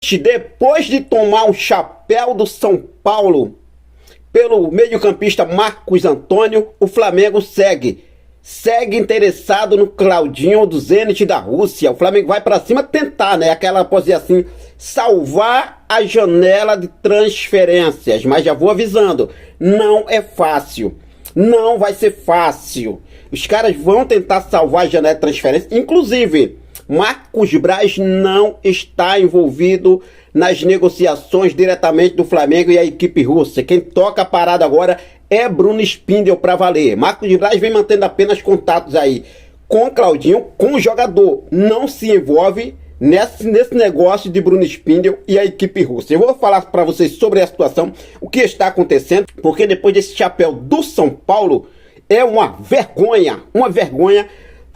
Tite, depois de tomar um chapéu do São Paulo pelo meio-campista Marcos Antônio, o Flamengo segue interessado no Claudinho do Zenit da Rússia. O Flamengo vai para cima tentar, né? Aquela pose assim, salvar a janela de transferências. Mas já vou avisando, não é fácil. Não vai ser fácil. Os caras vão tentar salvar a janela de transferência. Inclusive, Marcos Braz não está envolvido nas negociações diretamente do Flamengo e a equipe russa. Quem toca a parada agora é Bruno Spindel para valer. Marcos Braz vem mantendo apenas contatos aí com Claudinho, com o jogador. Não se envolve nesse negócio de Bruno Spindel e a equipe russa. Eu vou falar para vocês sobre a situação, o que está acontecendo, porque depois desse chapéu do São Paulo, é uma vergonha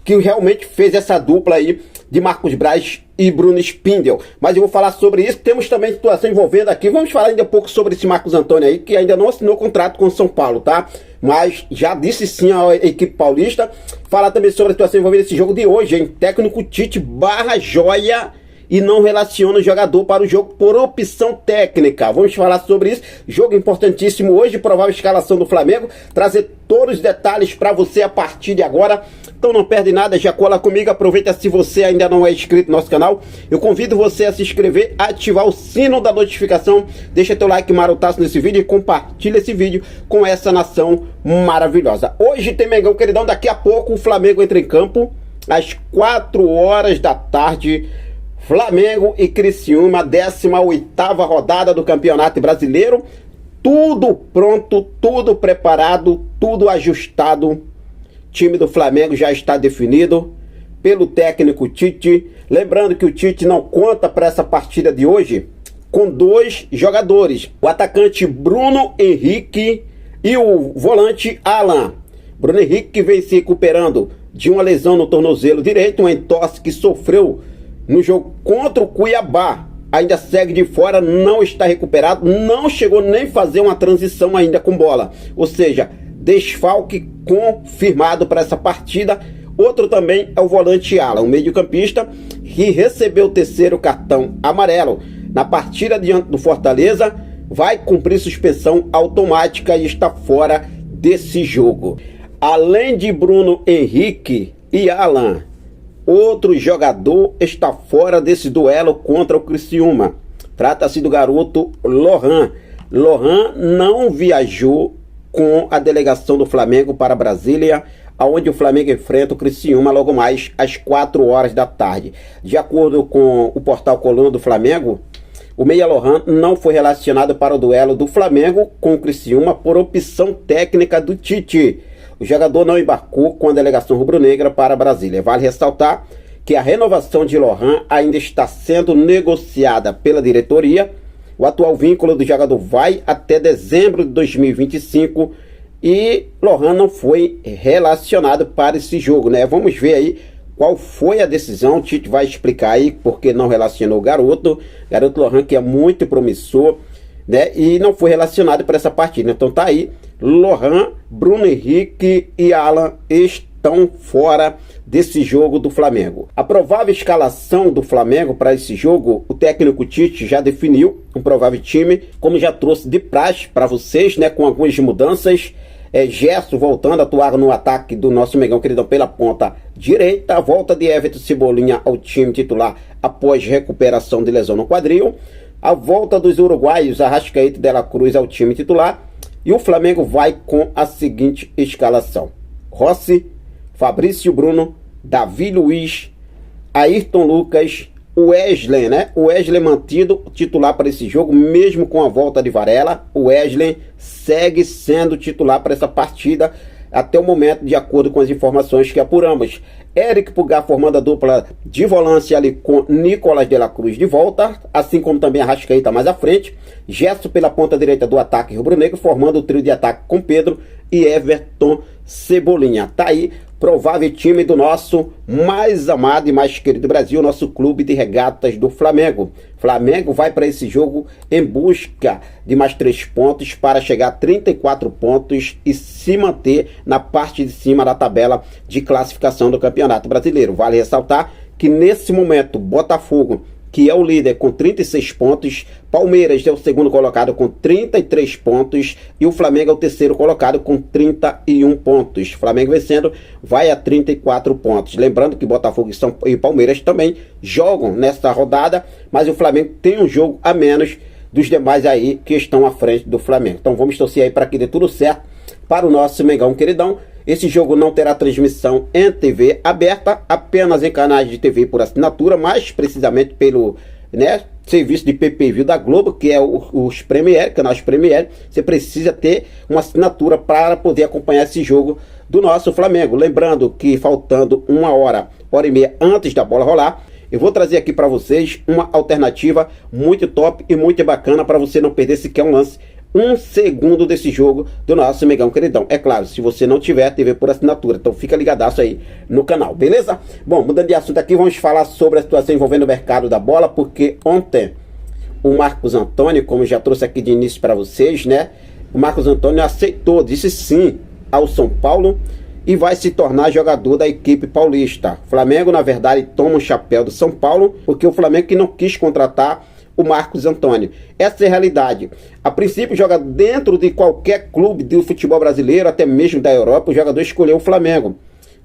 que realmente fez essa dupla aí de Marcos Braz e Bruno Spindel. Mas eu vou falar sobre isso. Temos também situação envolvendo aqui. Vamos falar ainda um pouco sobre esse Marcos Antônio aí, que ainda não assinou contrato com o São Paulo, tá? Mas já disse sim à equipe paulista. Falar também sobre a situação envolvendo esse jogo de hoje, hein? Técnico Tite barra joia e não relaciona o jogador para o jogo por opção técnica. Vamos falar sobre isso. Jogo importantíssimo hoje, provável escalação do Flamengo. Trazer todos os detalhes para você a partir de agora. Então não perde nada, já cola comigo. Aproveita, se você ainda não é inscrito no nosso canal, eu convido você a se inscrever, ativar o sino da notificação, deixa teu like marotaço nesse vídeo e compartilha esse vídeo com essa nação maravilhosa. Hoje tem Mengão, queridão. Daqui a pouco o Flamengo entra em campo às 4 horas da tarde. Flamengo e Criciúma, 18ª rodada do Campeonato Brasileiro. Tudo pronto, tudo preparado, tudo ajustado. O time do Flamengo já está definido pelo técnico Tite. Lembrando que o Tite não conta para essa partida de hoje com 2 jogadores. O atacante Bruno Henrique e o volante Alan. Bruno Henrique, que vem se recuperando de uma lesão no tornozelo direito, uma entorse que sofreu no jogo contra o Cuiabá, ainda segue de fora, não está recuperado, não chegou nem a fazer uma transição ainda com bola, ou seja, desfalque confirmado para essa partida. Outro também é o volante Alan, um meio-campista que recebeu o 3º cartão amarelo na partida diante do Fortaleza, vai cumprir suspensão automática e está fora desse jogo. Além de Bruno Henrique e Alan, outro jogador está fora desse duelo contra o Criciúma. Trata-se do garoto Lohan. Lohan não viajou com a delegação do Flamengo para Brasília, onde o Flamengo enfrenta o Criciúma logo mais às 4 horas da tarde. De acordo com o portal Coluna do Flamengo, o meia Lohan não foi relacionado para o duelo do Flamengo com o Criciúma por opção técnica do Tite. O jogador não embarcou com a delegação rubro-negra para Brasília. Vale ressaltar que a renovação de Lohan ainda está sendo negociada pela diretoria. O atual vínculo do jogador vai até dezembro de 2025 e Lohan não foi relacionado para esse jogo, né? Vamos ver aí qual foi a decisão. O Tite vai explicar aí porque não relacionou o garoto Lohan, que é muito promissor, né? E não foi relacionado para essa partida. Então tá aí, Lohan, Bruno Henrique e Alan estão fora desse jogo do Flamengo. A provável escalação do Flamengo para esse jogo, o técnico Tite já definiu um provável time, como já trouxe de praxe para vocês, né, com algumas mudanças. Gerson voltando a atuar no ataque do nosso Mengão, queridão, pela ponta direita. A volta de Everton Cebolinha ao time titular após recuperação de lesão no quadril. A volta dos uruguaios Arrascaeta e De La Cruz ao time titular. E o Flamengo vai com a seguinte escalação: Rossi, Fabrício Bruno, Davi Luiz, Ayrton Lucas, Wesley, né? O Wesley mantido titular para esse jogo, mesmo com a volta de Varela. O Wesley segue sendo titular para essa partida até o momento, de acordo com as informações que apuramos. Eric Pulgar formando a dupla de volância ali com Nicolas de la Cruz de volta, assim como também a Arrascaeta mais à frente. Gerson pela ponta direita do ataque rubro-negro, formando o trio de ataque com Pedro e Everton Cebolinha. Tá aí, provável time do nosso mais amado e mais querido Brasil, nosso clube de regatas do Flamengo. Flamengo vai para esse jogo em busca de mais 3 pontos para chegar a 34 pontos e se manter na parte de cima da tabela de classificação do Campeonato Brasileiro. Vale ressaltar que nesse momento Botafogo que é o líder com 36 pontos, Palmeiras é o segundo colocado com 33 pontos e o Flamengo é o terceiro colocado com 31 pontos. Flamengo vencendo vai a 34 pontos. Lembrando que Botafogo e Palmeiras também jogam nesta rodada, mas o Flamengo tem um jogo a menos dos demais aí que estão à frente do Flamengo. Então vamos torcer aí para que dê tudo certo para o nosso Mengão queridão. Esse jogo não terá transmissão em TV aberta, apenas em canais de TV por assinatura, mais precisamente pelo serviço de pay-per-view da Globo, que é os Premier, canais Premier. Você precisa ter uma assinatura para poder acompanhar esse jogo do nosso Flamengo. Lembrando que faltando uma hora e meia antes da bola rolar, eu vou trazer aqui para vocês uma alternativa muito top e muito bacana para você não perder sequer um lance, um segundo desse jogo do nosso Mengão queridão. É claro, se você não tiver TV por assinatura, então fica ligadaço aí no canal, beleza? Bom, mudando de assunto aqui, vamos falar sobre a situação envolvendo o mercado da bola, porque ontem o Marcos Antônio, como já trouxe aqui de início para vocês, o Marcos Antônio aceitou, disse sim ao São Paulo e vai se tornar jogador da equipe paulista. O Flamengo, na verdade, toma o chapéu do São Paulo, porque o Flamengo que não quis contratar o Marcos Antônio. Essa é a realidade. A princípio joga dentro de qualquer clube do futebol brasileiro, até mesmo da Europa, o jogador escolheu o Flamengo.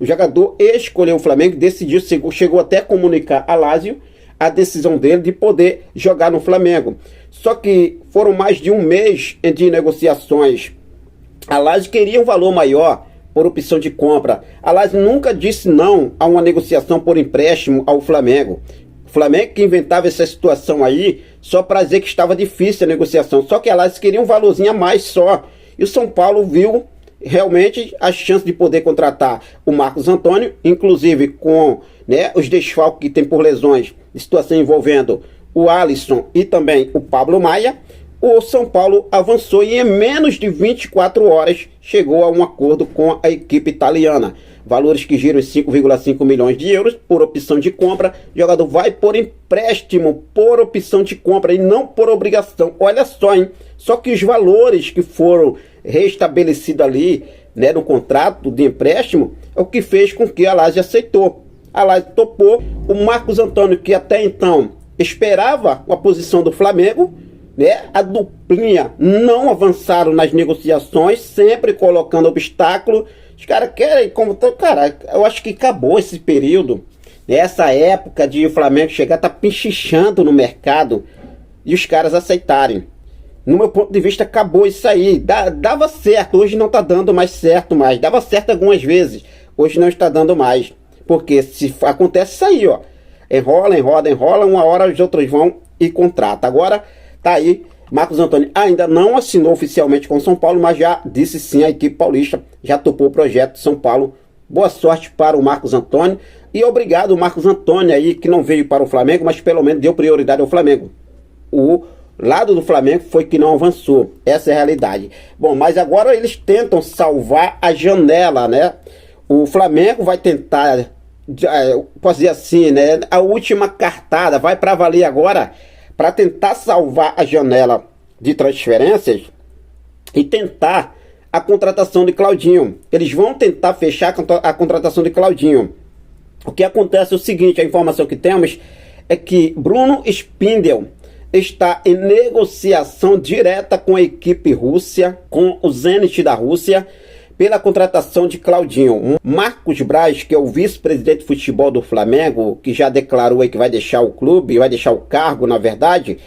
O jogador escolheu o Flamengo e decidiu, chegou até a comunicar a Lazio a decisão dele de poder jogar no Flamengo. Só que foram mais de um mês de negociações. A Lazio queria um valor maior por opção de compra. A Lazio nunca disse não a uma negociação por empréstimo ao Flamengo. O Flamengo que inventava essa situação aí só para dizer que estava difícil a negociação. Só que a Lazio queria um valorzinho a mais só. E o São Paulo viu realmente a chance de poder contratar o Marcos Antônio, inclusive com os desfalques que tem por lesões, situação envolvendo o Alisson e também o Pablo Maia. O São Paulo avançou e em menos de 24 horas chegou a um acordo com a equipe italiana. Valores que giram em 5,5 milhões de euros por opção de compra. O jogador vai por empréstimo por opção de compra e não por obrigação. Olha só, hein? Só que os valores que foram restabelecidos ali, no contrato de empréstimo, é o que fez com que a Lazio aceitou. A Lazio topou. O Marcos Antônio, que até então esperava a posição do Flamengo, a duplinha não avançaram nas negociações, sempre colocando obstáculo. Os caras querem, eu acho que acabou esse período, essa época de o Flamengo chegar, tá pinchichando no mercado e os caras aceitarem. No meu ponto de vista, acabou isso aí. Dava certo, hoje não tá dando mais certo mais. Dava certo algumas vezes, hoje não está dando mais. Porque se acontece isso aí, enrola, uma hora os outros vão e contrata. Agora tá aí, Marcos Antônio ainda não assinou oficialmente com o São Paulo, mas já disse sim à equipe paulista, já topou o projeto de São Paulo. Boa sorte para o Marcos Antônio e obrigado Marcos Antônio aí, que não veio para o Flamengo, mas pelo menos deu prioridade ao Flamengo. O lado do Flamengo foi que não avançou, essa é a realidade. Bom, mas agora eles tentam salvar a janela, O Flamengo vai tentar, posso dizer assim, a última cartada vai para valer agora, para tentar salvar a janela de transferências e tentar a contratação de Claudinho. Eles vão tentar fechar a contratação de Claudinho. O que acontece é o seguinte, a informação que temos é que Bruno Spindel está em negociação direta com a equipe Rússia, com o Zenit da Rússia, pela contratação de Claudinho. Marcos Braz, que é o vice-presidente de futebol do Flamengo, que já declarou aí que vai deixar o clube, vai deixar o cargo, na verdade,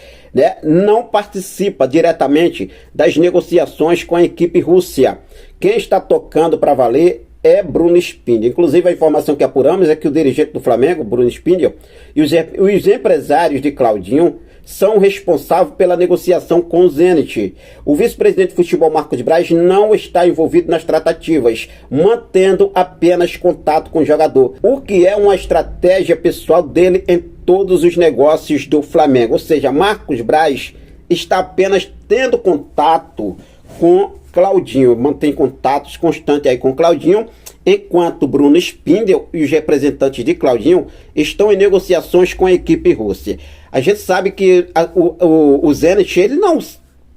não participa diretamente das negociações com a equipe Rússia. Quem está tocando para valer é Bruno Spindel. Inclusive, a informação que apuramos é que o dirigente do Flamengo, Bruno Spindel, e os empresários de Claudinho são responsáveis pela negociação com o Zenit. O vice-presidente de futebol, Marcos Braz, não está envolvido nas tratativas, mantendo apenas contato com o jogador, o que é uma estratégia pessoal dele em todos os negócios do Flamengo. Ou seja, Marcos Braz está apenas tendo contato com Claudinho, mantém contatos constantes aí com Claudinho, enquanto Bruno Spindel e os representantes de Claudinho estão em negociações com a equipe Rússia. A gente sabe que o Zenit, ele não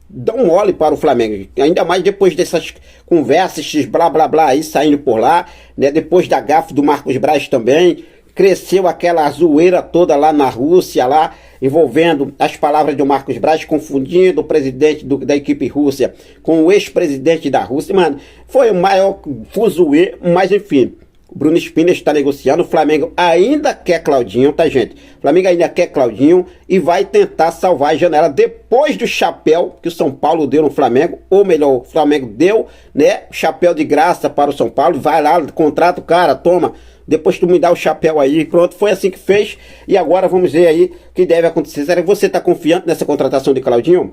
dá um mole para o Flamengo, ainda mais depois dessas conversas, esses blá blá blá aí saindo por lá, depois da gafe do Marcos Braz também, cresceu aquela zoeira toda lá na Rússia lá, envolvendo as palavras do Marcos Braz, confundindo o presidente da equipe Rússia com o ex-presidente da Rússia. Mano, foi o maior fuzuê, mas enfim. O Bruno Spindler está negociando, o Flamengo ainda quer Claudinho, tá, gente? O Flamengo ainda quer Claudinho e vai tentar salvar a janela depois do chapéu que o São Paulo deu no Flamengo, ou melhor, o Flamengo deu, né, chapéu de graça para o São Paulo, vai lá, contrata o cara, toma, depois tu me dá o chapéu aí, pronto, foi assim que fez, e agora vamos ver aí o que deve acontecer. Será que você tá confiante nessa contratação de Claudinho?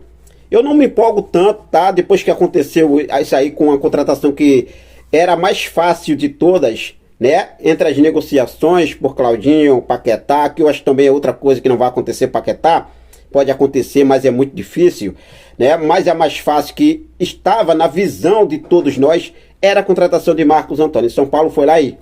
Eu não me empolgo tanto, tá, depois que aconteceu isso aí com a contratação que era a mais fácil de todas, né, entre as negociações por Claudinho, Paquetá, que eu acho também é outra coisa que não vai acontecer. Paquetá pode acontecer, mas é muito difícil, né, mas é mais fácil, que estava na visão de todos nós, era a contratação de Marcos Antônio. São Paulo foi lá e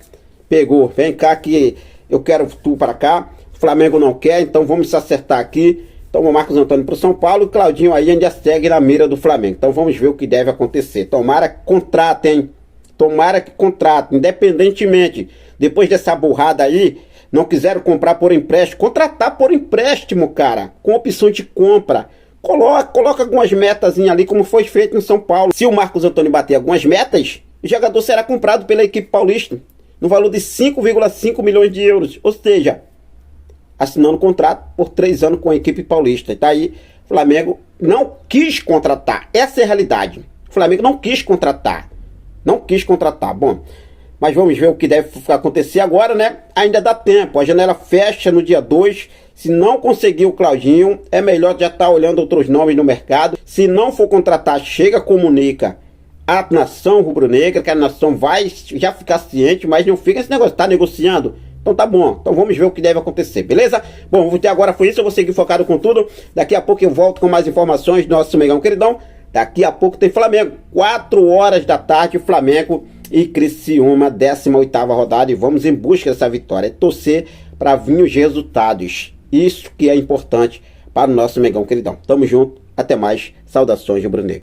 pegou, vem cá que eu quero tu para cá, o Flamengo não quer, então vamos se acertar aqui. Então o Marcos Antônio para o São Paulo, e o Claudinho aí ainda segue na mira do Flamengo. Então vamos ver o que deve acontecer. Tomara que contratem, tomara que contratem, independentemente, depois dessa burrada aí, não quiseram comprar por empréstimo, contratar por empréstimo, cara, com opção de compra. Coloca algumas metas ali, como foi feito em São Paulo. Se o Marcos Antônio bater algumas metas, o jogador será comprado pela equipe paulista, no valor de 5,5 milhões de euros, ou seja, assinando contrato por 3 anos com a equipe paulista. E tá aí, o Flamengo não quis contratar, essa é a realidade. O Flamengo não quis contratar. Não quis contratar. Bom, mas vamos ver o que deve acontecer agora, né? Ainda dá tempo. A janela fecha no dia 2. Se não conseguir o Claudinho, é melhor já estar olhando outros nomes no mercado. Se não for contratar, chega, comunica a nação rubro-negra, que a nação vai já ficar ciente, mas não fica esse negócio, tá negociando. Então tá bom, então vamos ver o que deve acontecer, beleza? Bom, até agora foi isso, eu vou seguir focado com tudo. Daqui a pouco eu volto com mais informações do nosso Mengão queridão. Daqui a pouco tem Flamengo, 4 horas da tarde, Flamengo e Criciúma, 18ª rodada, e vamos em busca dessa vitória, é torcer para vir os resultados, isso que é importante para o nosso Mengão queridão. Tamo junto, até mais, saudações rubro-negro.